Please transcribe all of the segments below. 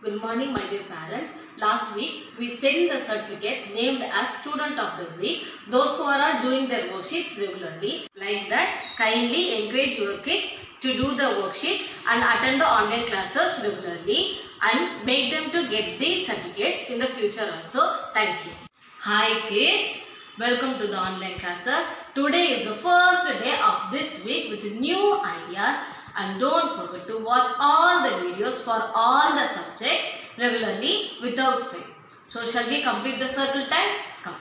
Good morning, my dear parents. Last week, we sent the certificate named as Student of the Week. Those who are doing their worksheets regularly, like that, kindly encourage your kids to do the worksheets and attend the online classes regularly and make them to get these certificates in the future also. Thank you. Hi kids, welcome to the online classes. Today is the first day of this week with new ideas. And don't forget to watch all the videos for all the subjects regularly without fail. So shall we complete the circle time? Come.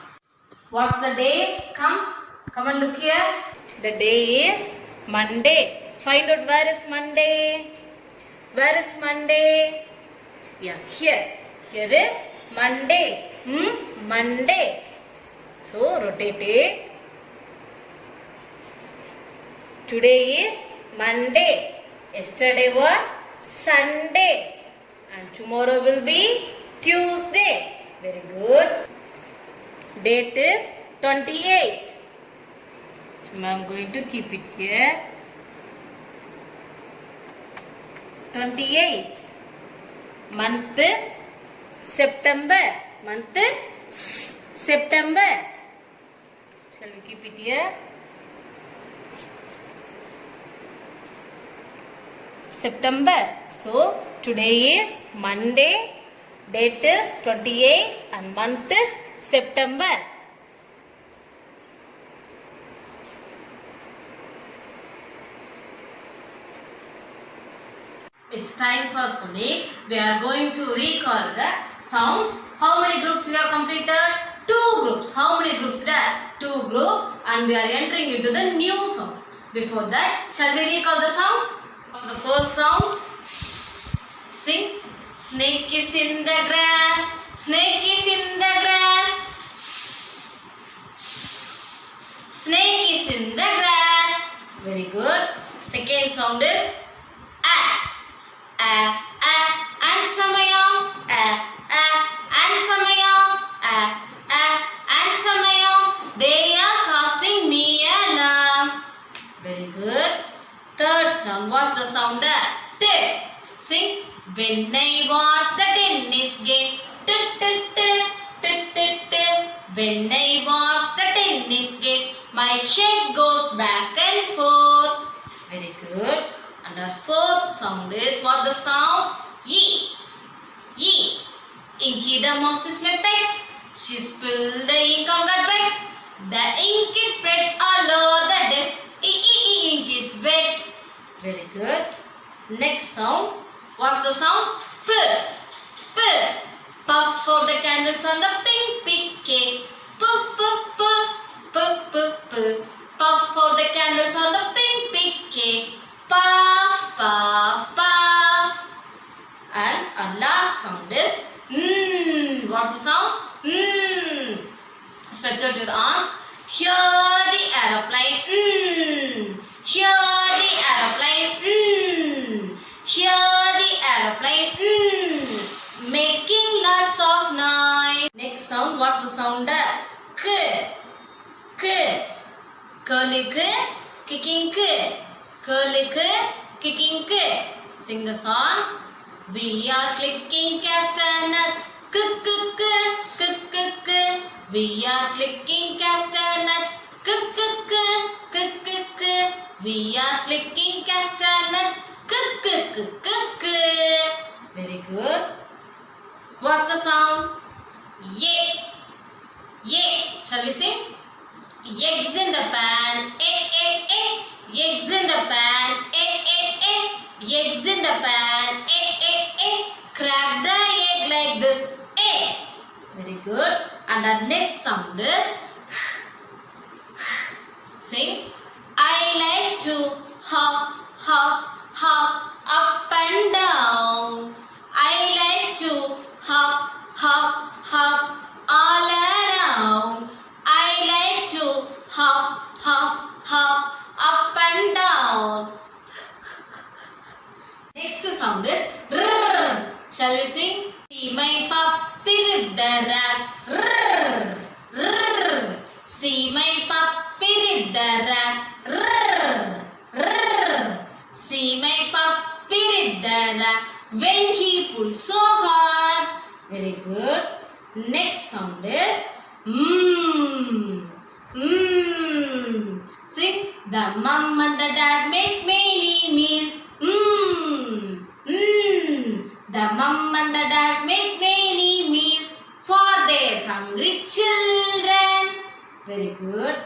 What's the day? Come and look here. The day is Monday. Find out where is Monday. Where is Monday? Yeah, here. Here is Monday. Monday. So rotate it. Today is Monday. Yesterday was Sunday. And tomorrow will be Tuesday. Very good. Date is 28. So I am going to keep it here. 28. Month is September. Month is September. Shall we keep it here? September. So today is Monday, date is 28 and month is September. It's time for phonics. We are going to recall the sounds. How many groups we have completed? 2 groups. How many groups there? 2 groups, and we are entering into the new sounds. Before that, shall we recall the sounds? The first sound, sing. Snake is in the grass. Snake is in the grass. Snake is in the grass. Very good. Second sound is Ansamayam. Ansamayam. Ansamayam. They are causing me alarm. Very good. Third sound, what's the sound there? T. Sing. When I watch the tennis game. T. When I watch the tennis game, my head goes back and forth. Very good. And our fourth sound is, what the sound? E. E. Inky the mouse is my pet. She spilled the ink on the bed. The ink is spread all over the desk. Ink is wet. Very good. Next sound. What's the sound? P. P. Puff for the candles on the pink cake. P. P. P. P. P. P. Puff for the candles on the pink cake. Puff, puff, puff. And our last sound is What's the sound? Stretch out your arm. Hear the aeroplane. Hear the aeroplane. Hear the aeroplane. Making lots of noise. Next sound, what's the sound? K. K. Curly K. Kicking K. Curly K. Kicking K. Sing the song. We are clicking castanets. K. We are clicking castanets. K. We are clicking castanets. K. Very good. What's the sound? Ye. Ye. Shall we sing? Eggs in the pan. Eggs in the pan. Eggs in the pan. Crack the egg like this. Very good. And our next sound is sing. I like to hop, hop, hop up and down. I like to hop, hop, hop all around. I like to hop, hop, hop up and down. Next sound is rrr. Shall we sing? See my puppy with the rag. Rrr, rrr. See my puppy with the rag. Rrr, rrr. See my puppy with the rag. When he pulled so hard. Very good. Next sound is mmm. Mmm. Sing. The mum and the dad make many meals. Mmm. Mmm. The mum and the dad make many meals for their hungry children. Very good.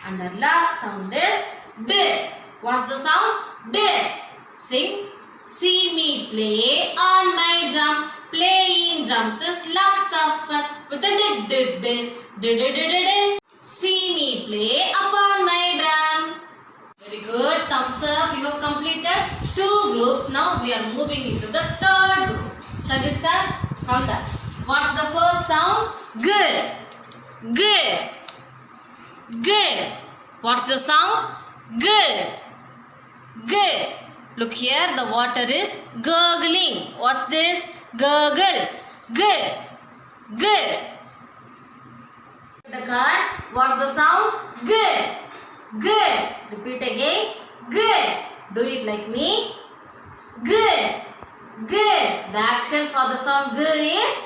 And the last sound is D. What's the sound? D. Sing. See me play on my drum. Playing drums is lots of fun. With a d. See me play upon my drum. Very good. Thumbs up. You have completed 2 groups. Now we are moving into the 3rd group. Shall we start? Count down. What's the first sound? G. G. G. What's the sound? G. G. Look here, the water is gurgling. What's this? Gurgle. G. G. The card. What's the sound? G. G. Repeat again. G. Do it like me. G. G. The action for the sound G is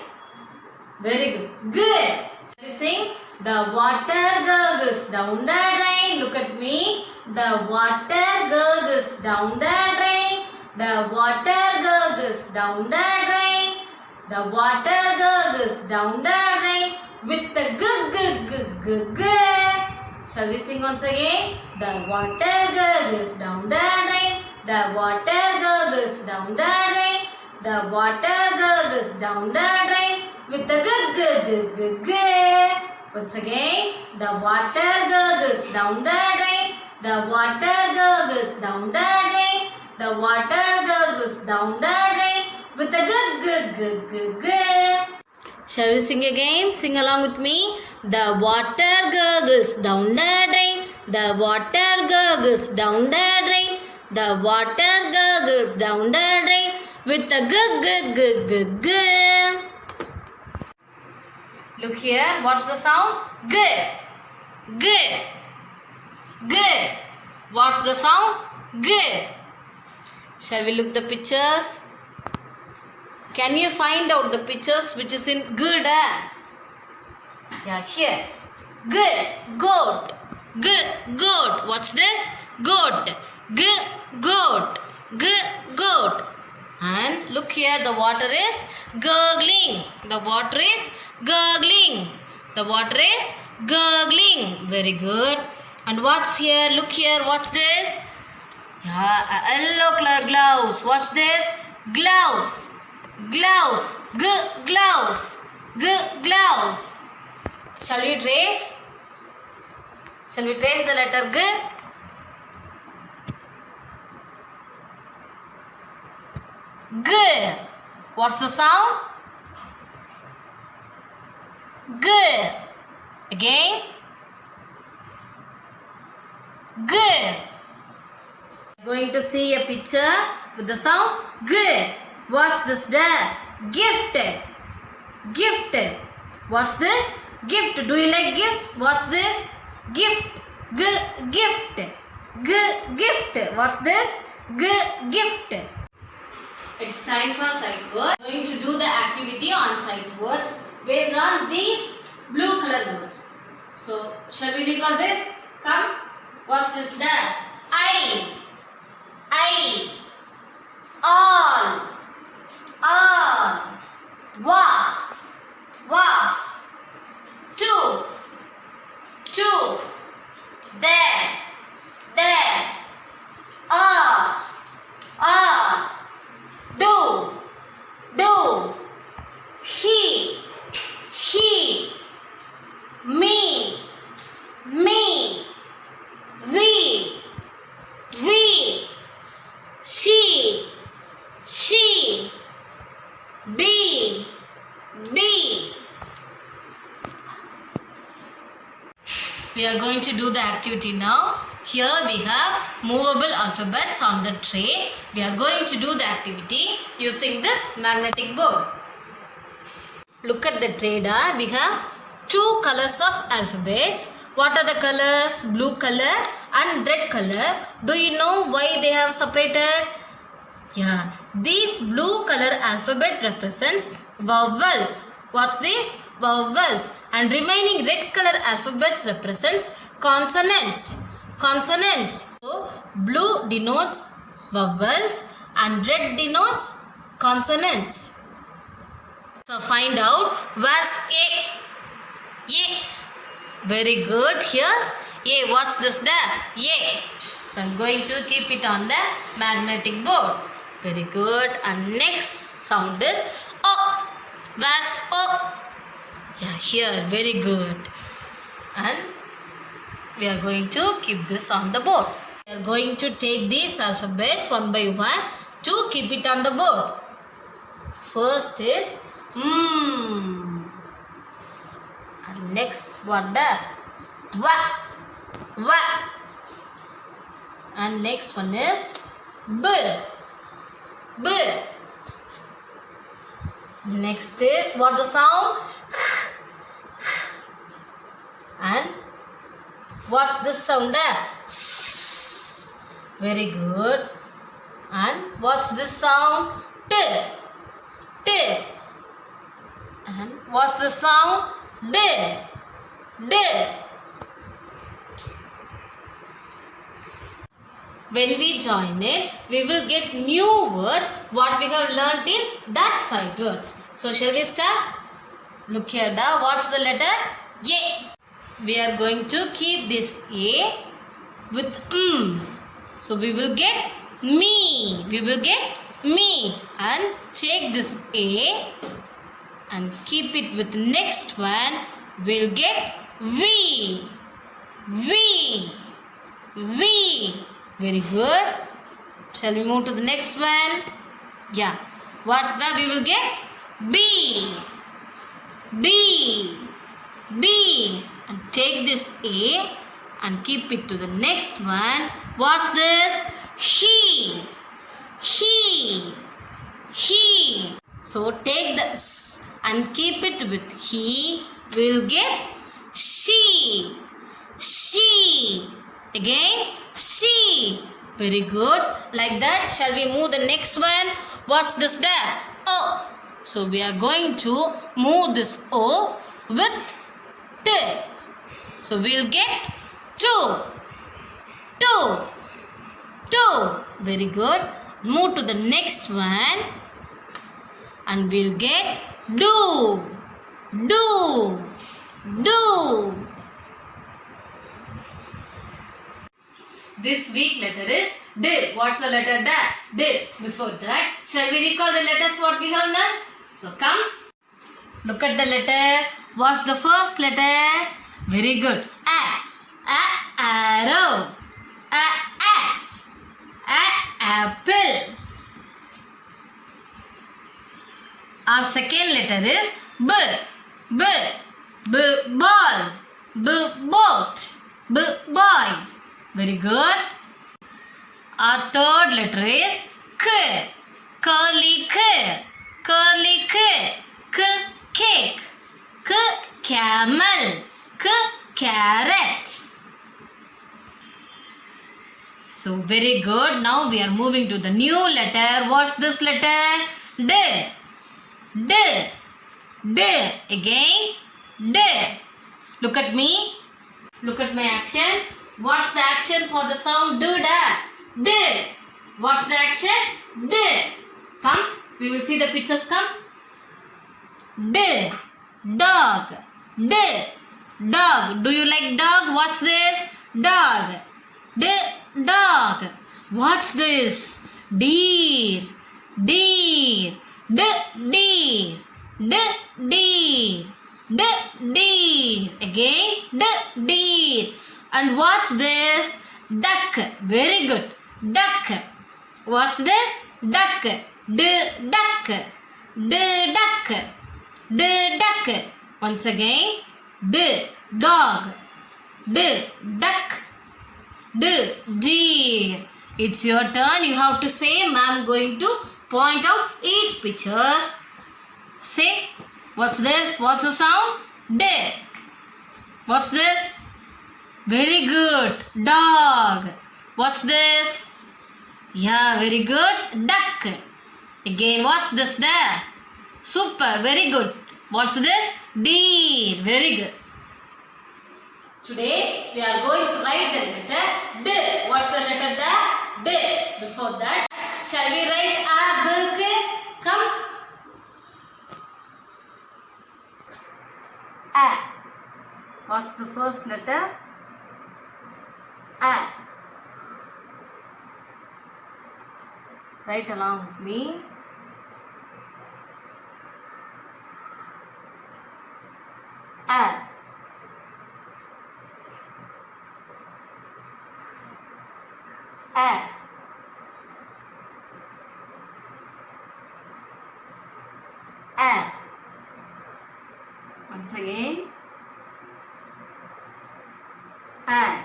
very good. G. Shall we sing? The water gurgles down the drain. Look at me. The water gurgles down the drain. The water gurgles down the drain. The water gurgles down the drain with the g. Shall we sing once again? The water gurgles down the drain. The water gurgles down the drain. The water gurgles down the drain with the g. Once again, the water gurgles down the drain. The water gurgles down the drain. The water gurgles down the drain with the g. Shall we sing again? Sing along with me. The water gurgles down the drain. The water gurgles down the drain. The water gurgles down the drain with the g. Look here. What's the sound? G. G. G. What's the sound? G. Shall we look the pictures? Can you find out the pictures which is in good? Yeah, here. G. Goat. G. Goat. What's this? Goat. G. Goat. G. Goat. And look here, the water is gurgling. The water is gurgling. The water is gurgling. Very good. And what's here? Look here. What's this? Yeah, a yellow color gloves. What's this? Gloves. Gloves. G. Gloves. G. Gloves. Shall we trace? Shall we trace the letter G? G. What's the sound? G. Again. G. Going to see a picture with the sound G. What's this there? Gift. Gift. What's this? Gift. Do you like gifts? What's this? Gift. G. Gift. G. Gift. What's this? G. Gift. It's time for sight words. We are going to do the activity on sight words based on these blue color words. So, shall we recall this? Come. What's this there? I. All. Was. Two. There. Are. Do. He. Me. We. She. Be. We are going to do the activity now. Here we have movable alphabets on the tray. We are going to do the activity using this magnetic board. Look at the tray. We have 2 colors of alphabets. What are the colors? Blue color and red color. Do you know why they have separated? Yeah, this blue color alphabet represents vowels. What's this? Vowels. And remaining red color alphabets represents consonants. Consonants. So, blue denotes vowels and red denotes consonants. So, find out where's A. A. Very good. Here's A. What's this there? A. So, I'm going to keep it on the magnetic board. Very good. And next sound is O. Where's O? Yeah, here. Very good. And we are going to keep this on the board. We are going to take these alphabets one by one to keep it on the board. First is And next what the wa. And next one is B. Next is what the sound? And what's this sound there? Very good. And what's this sound? T. And what's the sound? D. When we join it, we will get new words what we have learnt in that side words. So shall we start? Look here, what's the letter? A. We are going to keep this A with So we will get me. We will get me. And take this A and keep it with the next one. We'll get V. Very good. Shall we move to the next one? Yeah. What's that? We will get B. And take this A and keep it to the next one. What's this? He. So take the S and keep it with he. We'll get she. Again, she. Very good. Like that, shall we move the next one? What's this there? O. So we are going to move this O with T. So we'll get two. Very good. Move to the next one and we'll get do. This weak letter is D. What's the letter there? D. Before that, shall we recall the letters what we have learned? So come. Look at the letter. What's the first letter? Very good. A. Arrow. A. Axe. A. Apple. Our second letter is B. Ball. Boat. Boy. Very good. Our third letter is K. Curly K. Cake. Camel. Carrot. So very good. Now we are moving to the new letter. What's this letter? D. Again. D. Look at me. Look at my action. What's the action for the sound D? What's the action? D. Come. We will see the pictures. Come. D. Dog. Dog. Do you like dog? What's this? Dog. Dog. What's this? Deer. Deer. Again. Deer. And what's this? Duck. Very good. Duck. What's this? Duck. Duck. Once again. Dog. Duck. Deer. It's your turn. You have to say. Ma'am going to point out each pictures. Say. What's this? What's the sound? D. What's this? Very good. Dog. What's this? Yeah, very good. Duck. Again, what's this there? Super, very good. What's this? Deer. Very good. Today, we are going to write the letter D. What's the letter D? D. Before that, shall we write a book? Come. A. What's the first letter? A. Write along with me. A. A. A. Once again. A.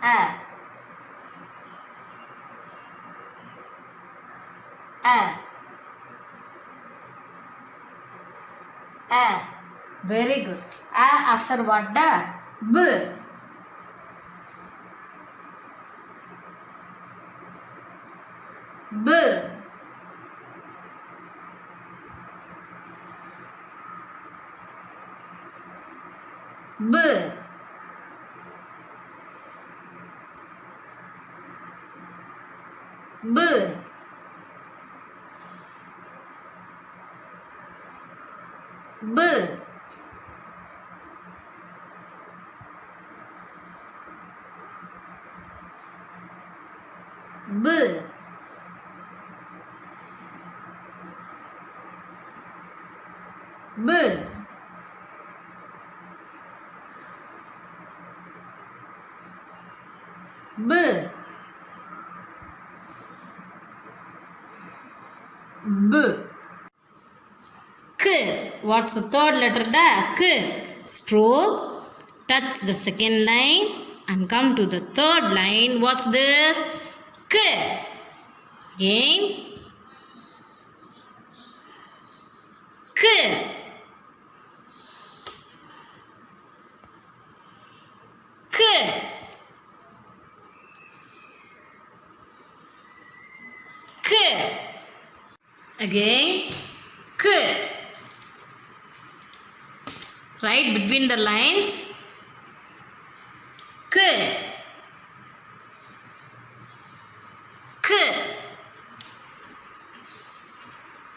A. A. A. Very good. A after what? Da? B. B. B. B. B. B. B. B. B. K. What's the third letter? Da? K. Stroke. Touch the second line and come to the third line. What's this? K. Again. K. K. K. Again. K. Right between the lines. K. K.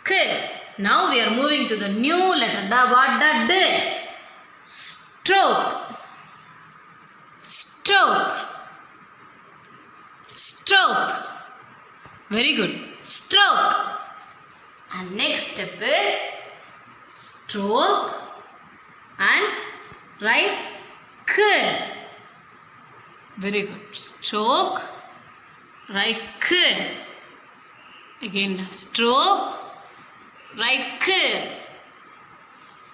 K. Now we are moving to the new letter. Da. What? Da. D. Stroke. Stroke. Stroke. Very good. Stroke. And next step is stroke and write K. Very good. Stroke. Write K. Again stroke. Write K.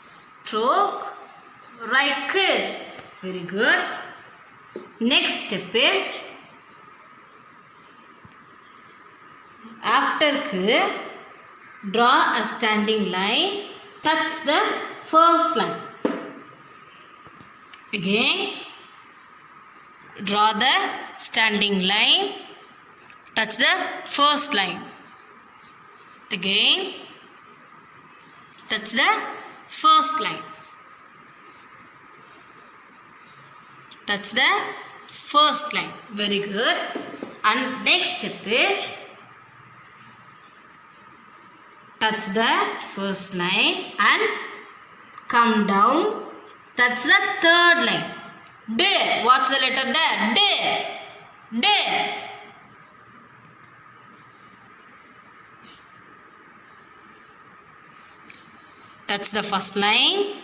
Stroke. Write K. Very good. Next step is after K, draw a standing line, touch the first line. Again, draw the standing line, touch the first line. Again, touch the first line. Touch the first line. Very good. And next step is touch the first line and come down. Touch the third line. D. What's the letter D? D. D. Touch the first line.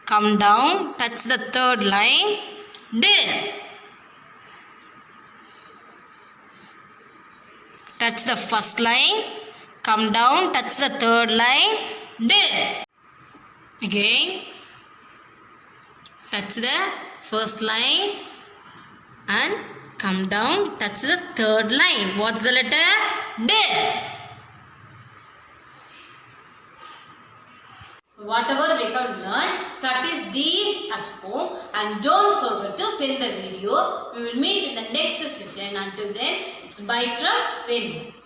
Come down. Touch the third line. D. Touch the first line. Come down. Touch the third line. D. Again. Touch the first line and come down. Touch the third line. What's the letter? D. So whatever we have learned, practice these at home and don't forget to send the video. We will meet in the next session. Until then, it's bye from Venu.